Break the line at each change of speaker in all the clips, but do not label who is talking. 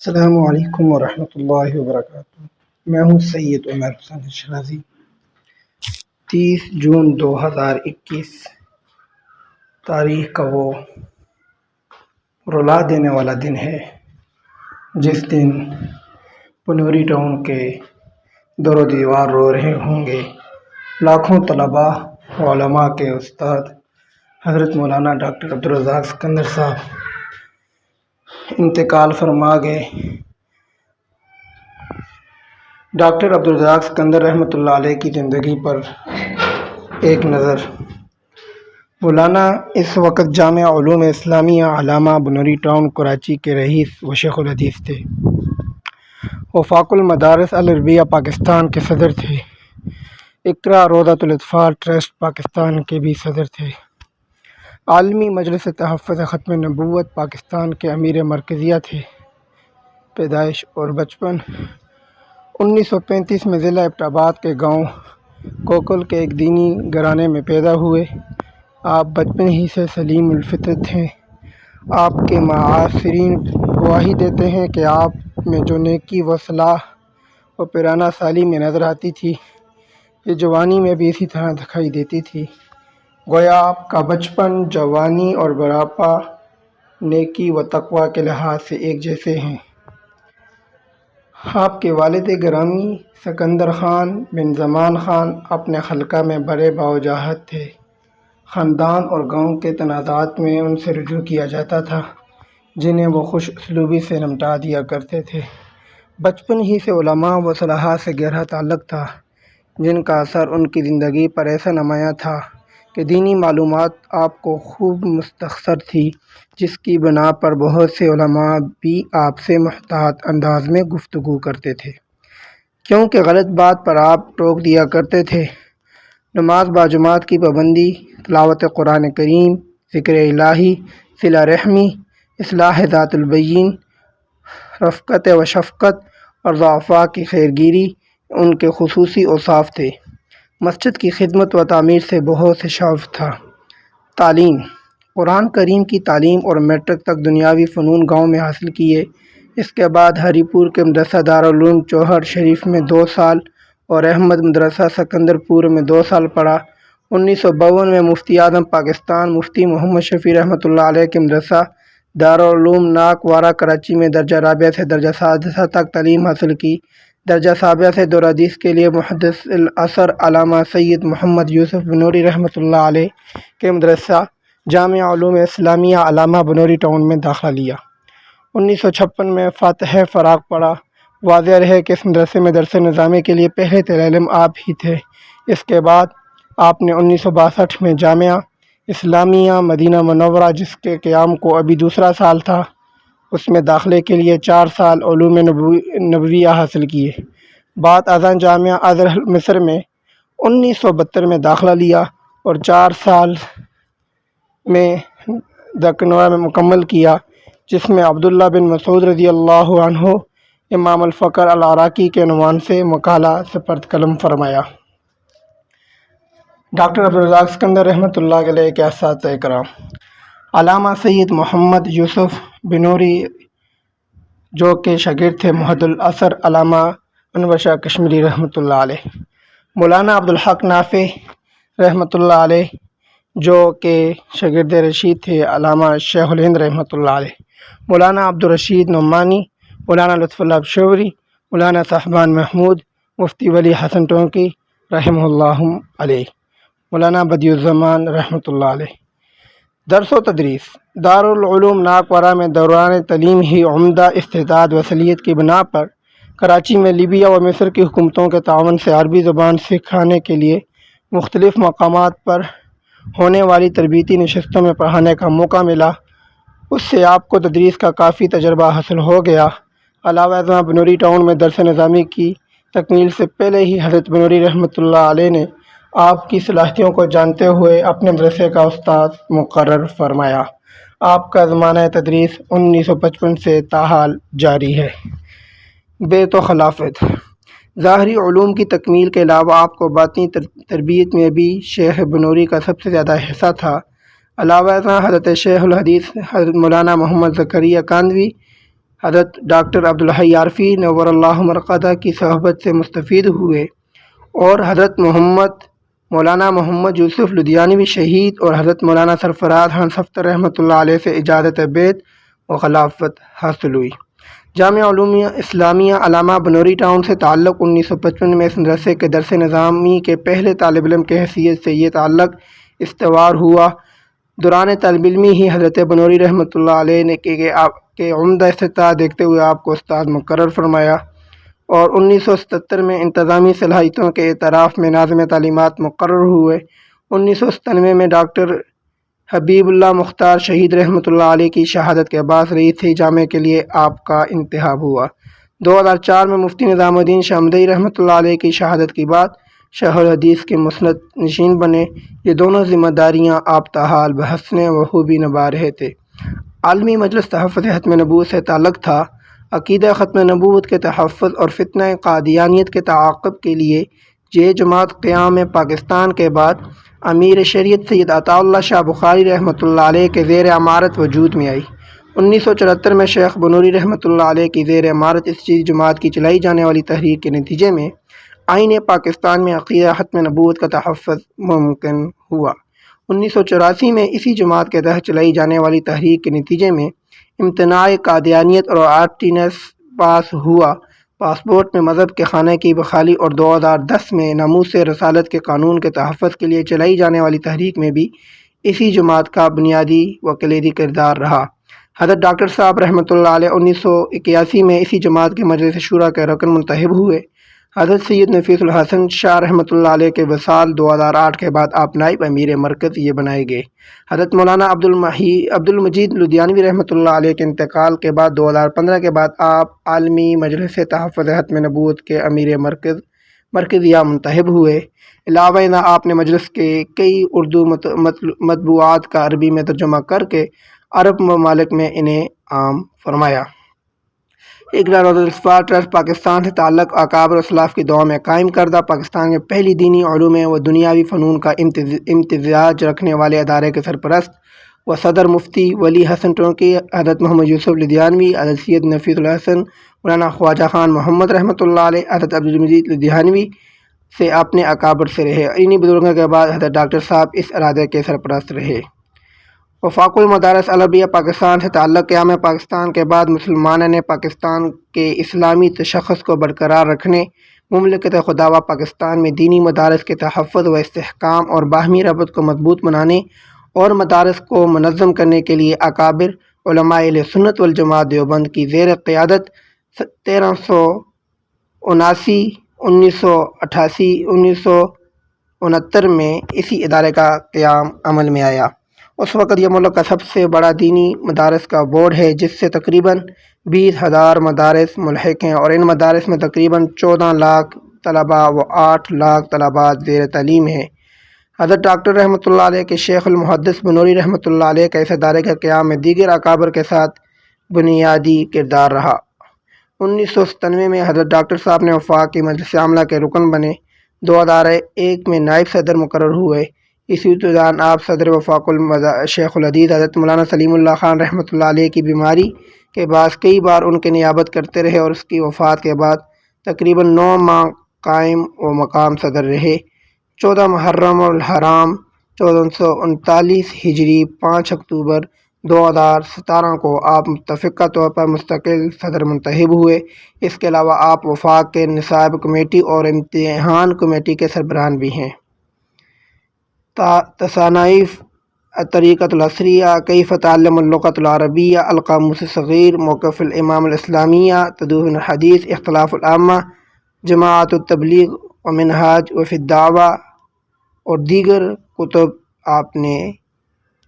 السلام علیکم ورحمۃ اللہ وبرکاتہ۔ میں ہوں سید عمر حسین شرازی۔ 30 جون 2021 تاریخ کا وہ رلا دینے والا دن ہے جس دن پنوری ٹاؤن کے در و دیوار رو رہے ہوں گے۔ لاکھوں طلباء و علماء کے استاد حضرت مولانا ڈاکٹر عبدالرزاق سکندر صاحب انتقال فرما گئے۔ ڈاکٹر عبدالرزاق سکندر رحمۃ اللہ علیہ کی زندگی پر ایک نظر۔ مولانا اس وقت جامعہ علوم اسلامیہ علامہ بنوری ٹاؤن کراچی کے رئیس و شیخ الحدیث تھے۔ وفاق المدارس العربیہ پاکستان کے صدر تھے۔ اقرا روضۃ الاطفال ٹرسٹ پاکستان کے بھی صدر تھے۔ عالمی مجلس تحفظ ختم نبوت پاکستان کے امیر مرکزیہ تھے۔ پیدائش اور بچپن 1935 میں ضلع ایبٹ آباد کے گاؤں کوکل کے ایک دینی گھرانے میں پیدا ہوئے۔ آپ بچپن ہی سے سلیم الفطرت ہیں۔ آپ کے معاصرین گواہی دیتے ہیں کہ آپ میں جو نیکی و صلاح و پیرانہ سالی میں نظر آتی تھی، یہ جوانی میں بھی اسی طرح دکھائی دیتی تھی۔ گویا آپ کا بچپن، جوانی اور بڑھاپا نیکی و تقوی کے لحاظ سے ایک جیسے ہیں۔ آپ کے والد گرامی سکندر خان بن زمان خان اپنے خلقہ میں بڑے باوجاہت تھے۔ خاندان اور گاؤں کے تنازعات میں ان سے رجوع کیا جاتا تھا، جنہیں وہ خوش اسلوبی سے نمٹا دیا کرتے تھے۔ بچپن ہی سے علماء و صلاحہ سے گہرا تعلق تھا، جن کا اثر ان کی زندگی پر ایسا نمایاں تھا کہ دینی معلومات آپ کو خوب مستخسر تھی، جس کی بنا پر بہت سے علماء بھی آپ سے محتاط انداز میں گفتگو کرتے تھے، کیونکہ غلط بات پر آپ ٹوک دیا کرتے تھے۔ نماز باجماعت کی پابندی، تلاوت قرآن کریم، ذکر الہی، صلہ رحمی، اصلاح ذات البین، رفقت و شفقت اور ضعفاء کی خیرگیری ان کے خصوصی اوصاف تھے۔ مسجد کی خدمت و تعمیر سے بہت سے شوق تھا۔ تعلیم، قرآن کریم کی تعلیم اور میٹرک تک دنیاوی فنون گاؤں میں حاصل کیے۔ اس کے بعد ہری پور کے مدرسہ دارالعلوم چوہر شریف میں 2 سال اور احمد مدرسہ سکندر پور میں 2 سال پڑھا۔ 1952 میں مفتی اعظم پاکستان مفتی محمد شفیع رحمۃ اللہ علیہ کے مدرسہ دارالعلوم ناک وارہ کراچی میں درجہ رابعہ سے درجہ سادسہ تک تعلیم حاصل کی۔ درجہ سابعہ سے دور حدیث کے لیے محدث العصر علامہ سید محمد یوسف بنوری رحمۃ اللہ علیہ کے مدرسہ جامعہ علوم اسلامیہ علامہ بنوری ٹاؤن میں داخلہ لیا۔ 1956 میں فاتحہ فراغ پڑھا۔ واضح رہے کہ اس مدرسے میں درس نظامی کے لیے پہلے طالب علم آپ ہی تھے۔ اس کے بعد آپ نے 1962 میں جامعہ اسلامیہ مدینہ منورہ، جس کے قیام کو ابھی دوسرا سال تھا، اس میں داخلے کے لیے 4 سال علوم نبویہ حاصل کیے۔ بعد ازاں جامعہ ازہر مصر میں 1972 میں داخلہ لیا اور 4 سال میں دکنوہ میں مکمل کیا، جس میں عبداللہ بن مسعود رضی اللہ عنہ امام الفقر العراقی کے عنوان سے مقالہ سپرد قلم فرمایا۔ ڈاکٹر عبدالرزاق سکندر رحمۃ اللہ علیہ کے اساتذہ کرام، علامہ سید محمد یوسف بنوری جو کہ شاگرد تھے محد العصر علامہ انور شاہ کشمیری رحمۃ اللہ علیہ، مولانا عبدالحق نافع رحمۃ اللہ علیہ جو کہ شاگرد رشید تھے علامہ شیخ الہند رحمۃ اللہ علیہ، مولانا عبدالرشید نعمانی، مولانا لطف اللہ پشوری، مولانا صاحبان محمود، مفتی ولی حسن ٹونکی رحمہ اللہ علیہ، مولانا بدیع الزمان رحمۃ اللہ علیہ۔ درس و تدریس، دارالعلوم ناک وارہ میں دوران تعلیم ہی عمدہ استعداد و صلاحیت کی بنا پر کراچی میں لیبیا و مصر کی حکومتوں کے تعاون سے عربی زبان سکھانے کے لیے مختلف مقامات پر ہونے والی تربیتی نشستوں میں پڑھانے کا موقع ملا۔ اس سے آپ کو تدریس کا کافی تجربہ حاصل ہو گیا۔ علاوہ ازاں بنوری ٹاؤن میں درس نظامی کی تکمیل سے پہلے ہی حضرت بنوری رحمۃ اللہ علیہ نے آپ کی صلاحیتوں کو جانتے ہوئے اپنے مدرسے کا استاد مقرر فرمایا۔ آپ کا زمانہ تدریس 1955 سے تاحال جاری ہے۔ بیت و خلافت، ظاہری علوم کی تکمیل کے علاوہ آپ کو باطنی تربیت میں بھی شیخ بنوری کا سب سے زیادہ حصہ تھا۔ علاوہ ازاں حضرت شیخ الحدیث حضرت مولانا محمد زکریا کاندوی، حضرت ڈاکٹر عبدالحی عارفی نور اللہ مرقدہ کی صحبت سے مستفید ہوئے اور حضرت مولانا محمد یوسف لدھیانوی شہید اور حضرت مولانا سرفراز خان صفتر رحمۃ اللہ علیہ سے اجازت بیعت و خلافت حاصل ہوئی۔ جامعہ علوم اسلامیہ علامہ بنوری ٹاؤن سے تعلق 1955 میں اس مدرسے کے درس نظامی کے پہلے طالب علم کی حیثیت سے یہ تعلق استوار ہوا۔ دوران طالب علمی ہی حضرت بنوری رحمۃ اللہ علیہ نے کہ عمدہ استطاعت دیکھتے ہوئے آپ کو استاد مقرر فرمایا اور 1977 میں انتظامی صلاحیتوں کے اعتراف میں ناظم تعلیمات مقرر ہوئے۔ 1997 میں ڈاکٹر حبیب اللہ مختار شہید رحمۃ اللہ علیہ کی شہادت کے بعد رئیس جامعہ کے لیے آپ کا انتخاب ہوا۔ 2004 میں مفتی نظام الدین شامدئی رحمۃ اللہ علیہ کی شہادت کے بعد شیخ الحدیث کے مسند نشین بنے۔ یہ دونوں ذمہ داریاں آپ تاحال بحسن وخوبی نبھا رہے تھے۔ عالمی مجلس تحفظ ختم نبوت سے تعلق تھا۔ عقیدہ ختم نبوت کے تحفظ اور فتنہ قادیانیت کے تعاقب کے لیے یہ جماعت قیام پاکستان کے بعد امیر شریعت سید عطا اللہ شاہ بخاری رحمۃ اللہ علیہ کے زیر امارت وجود میں آئی۔ 1974 میں شیخ بنوری رحمۃ اللہ علیہ کی زیر امارت اس جماعت کی چلائی جانے والی تحریک کے نتیجے میں آئین پاکستان میں عقیدہ ختم نبوت کا تحفظ ممکن ہوا۔ 1984 میں اسی جماعت کے تحت چلائی جانے والی تحریک کے نتیجے میں امتناع قادیانیت اور آرڈیننس پاس ہوا۔ پاسپورٹ میں مذہب کے خانہ کی بحالی اور 2010 میں ناموس رسالت کے قانون کے تحفظ کے لیے چلائی جانے والی تحریک میں بھی اسی جماعت کا بنیادی و کلیدی کردار رہا۔ حضرت ڈاکٹر صاحب رحمۃ اللہ علیہ 1981 میں اسی جماعت کے مجلس شورا کے رکن منتخب ہوئے۔ حضرت سید نفیس الحسن شاہ رحمۃ اللہ علیہ کے وصال 2008 کے بعد آپ نائب امیر مرکز یہ بنائے گئے۔ حضرت مولانا عبد المجید لدھیانوی رحمۃ اللہ علیہ کے انتقال کے بعد 2015 کے بعد آپ عالمی مجلس تحفظ ختم نبوت کے امیر مرکزیہ منتخب ہوئے۔ علاوہ ازیں آپ نے مجلس کے کئی اردو مطبوعات کا عربی میں ترجمہ کر کے عرب ممالک میں انہیں عام فرمایا۔ اقرا روضہ ٹرسٹ پاکستان سے تعلق اکابر اسلاف کی دعا میں قائم کردہ پاکستان میں پہلی دینی علوم و دنیاوی فنون کا امتزاج رکھنے والے ادارے کے سرپرست و صدر مفتی ولی حسن ٹونکی حضرت محمد یوسف لدھیانوی، حضرت سید نفیس الحسن، مولانا خواجہ خان محمد رحمۃ اللہ علیہ، حضرت عبد المجید لدھیانوی سے اپنے اکابر سے رہے۔ انہی بزرگوں کے بعد حضرت ڈاکٹر صاحب اس ادارے کے سرپرست رہے۔ وفاق المدارس العربیہ پاکستان سے تعلق قیام پاکستان کے بعد مسلمانوں نے پاکستان کے اسلامی تشخص کو برقرار رکھنے، مملکت خداوند پاکستان میں دینی مدارس کے تحفظ و استحکام اور باہمی ربط کو مضبوط بنانے اور مدارس کو منظم کرنے کے لیے اکابر علماء اہل سنت والجماعت دیوبند کی زیر قیادت 1379 1988 1969 میں اسی ادارے کا قیام عمل میں آیا۔ اس وقت یہ ملک کا سب سے بڑا دینی مدارس کا بورڈ ہے، جس سے تقریباً 20,000 مدارس ملحق ہیں اور ان مدارس میں تقریباً 14 لاکھ طلباء و 8 لاکھ طلباء زیر تعلیم ہیں۔ حضرت ڈاکٹر رحمۃ اللہ علیہ کے شیخ المحدث بنوری رحمۃ اللہ علیہ کا اس ادارے کے قیام میں دیگر اکابر کے ساتھ بنیادی کردار رہا۔ 1997 میں حضرت ڈاکٹر صاحب نے وفاقی مجلس عاملہ کے رکن بنے۔ 2001 میں نائب صدر مقرر ہوئے۔ اسی دوران آپ صدر وفاق شیخ الحدیث حضرت مولانا سلیم اللہ خان رحمۃ اللہ علیہ کی بیماری کے باعث کئی بار ان کی نیابت کرتے رہے اور اس کی وفات کے بعد تقریباً 9 ماہ قائم و مقام صدر رہے۔ 14 محرم الحرام 1439 ہجری 5 اکتوبر 2017 کو آپ متفقہ طور پر مستقل صدر منتخب ہوئے۔ اس کے علاوہ آپ وفاق کے نصاب کمیٹی اور امتحان کمیٹی کے سربراہ بھی ہیں۔ تصانیف الطریقۃ العصریہ، کیف تعلم اللغۃ العربیہ، القاموس الصغیر، موقف الامام الاسلامیہ، تدوین الحدیث، اختلاف الامہ، جماعت التبلیغ و منہاج وفی الدعوہ اور دیگر کتب آپ نے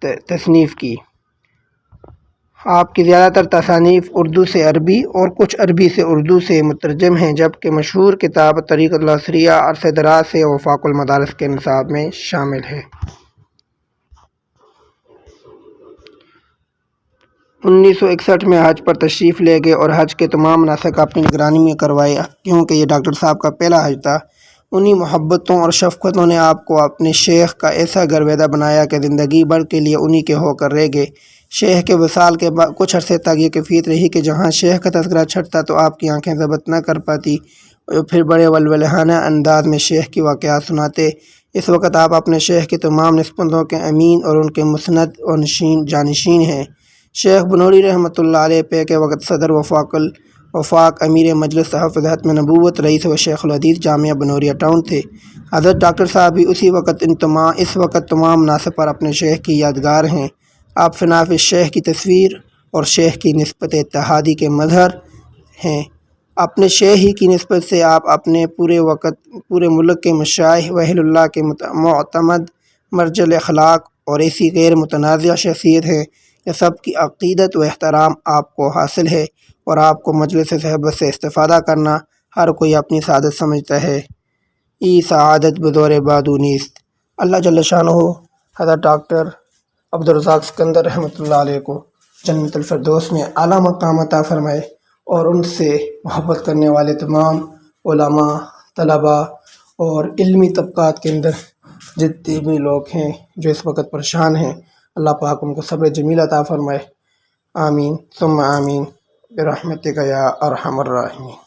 تصنیف کی۔ آپ کی زیادہ تر تصانیف اردو سے عربی اور کچھ عربی سے اردو سے مترجم ہیں، جبکہ مشہور کتاب الطریقۃ العصریہ عرصہ دراز سے وفاق المدارس کے نصاب میں شامل ہے۔ 1961 میں حج پر تشریف لے گئے اور حج کے تمام مناسک اپنی نگرانی میں کروائے، کیونکہ یہ ڈاکٹر صاحب کا پہلا حج تھا۔ انہی محبتوں اور شفقتوں نے آپ کو اپنے شیخ کا ایسا گرویدہ بنایا کہ زندگی بھر کے لیے انہی کے ہو کر رہ گئے۔ شیخ کے وصال کے بعد کچھ عرصے تک یہ کیفیت رہی کہ جہاں شیخ کا تذکرہ چھٹتا تو آپ کی آنکھیں ضبط نہ کر پاتی، پھر بڑے ولولہانہ انداز میں شیخ کی واقعات سناتے۔ اس وقت آپ اپنے شیخ کی تمام نسبتوں کے امین اور ان کے مسند و جانشین ہیں۔ شیخ بنوری رحمۃ اللہ علیہ پے کے وقت صدر وفاق امیر مجلس تحفظ ختم نبوت رئیس و شیخ الحدیث جامعہ بنوریا ٹاؤن تھے۔ حضرت ڈاکٹر صاحب بھی اس وقت تمام مناصب پر اپنے شیخ کی یادگار ہیں۔ آپ فناف شیخ کی تصویر اور شیخ کی نسبت اتحادی کے مظہر ہیں۔ اپنے شیخ ہی کی نسبت سے آپ اپنے پورے ملک کے مشائخ و اہل اللہ کے معتمد مرجع اخلاق اور ایسی غیر متنازع شخصیت ہیں کہ سب کی عقیدت و احترام آپ کو حاصل ہے، اور آپ کو مجلس صحبت سے استفادہ کرنا ہر کوئی اپنی سعادت سمجھتا ہے۔ ای سعادت بدور بادو نیست۔ اللہ جل شانہ حضرت ڈاکٹر عبدالرزاق سکندر رحمۃ اللہ علیہ کو جنت الفردوس میں اعلیٰ مقام عطا فرمائے، اور ان سے محبت کرنے والے تمام علماء، طلباء اور علمی طبقات کے اندر جتنے بھی لوگ ہیں جو اس وقت پریشان ہیں، اللہ پاک ان کو صبر جمیل عطا فرمائے۔ آمین ثم آمین برحمتک یا ارحم الراحمین۔